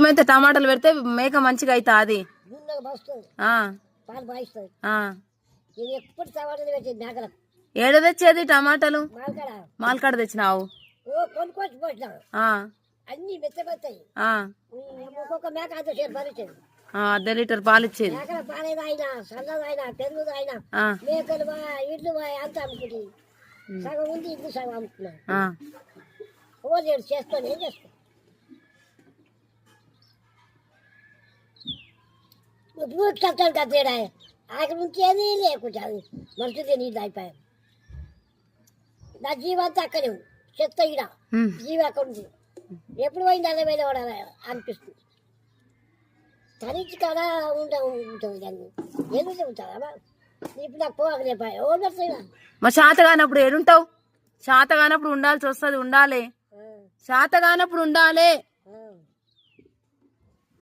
మెత్త టమాటాలు పెడితే మేక మంచిగా అవుతా అది ఏడ తెచ్చేది టమాటాలు మాల్కాడ తెచ్చినావు అన్ని మెత్తబడతాయి ఒక్కొక్క మేక అర్ధ లీటర్ పాలు ఇచ్చేది పాలేదైనా సన్నదైనా పెరుగుదైనా మేకలు ఇడ్లు అంత అమ్ముకుంటుంది సగం ఉంది ఇల్లు సగం అమ్ముకున్నాను ఓలేడు చేస్తాను ఏం చేస్తాను పూర్తి కట్టాను కట్టేడా అక్కడ నుంచి ఏది లేకుండా మనుషులు నీళ్ళు అయిపోయాను నా జీవంతా అక్కడే ఉంది చెత్త ఈడ జీవి అక్కడ ఉంది ఎప్పుడు పోయింది అలా మీద కూడా అనిపిస్తుంది తరించి కాడ ఉంటుంది దాన్ని ఎందుకు ఉంటుందా ఇప్పుడు నాకు పోగలేపాయి ఎవరు పెడతాయినా మా శాత కానప్పుడు ఏడుంటావు శాత కానప్పుడు ఉండాల్సి వస్తుంది ఉండాలి శాత కానప్పుడు ఉండాలి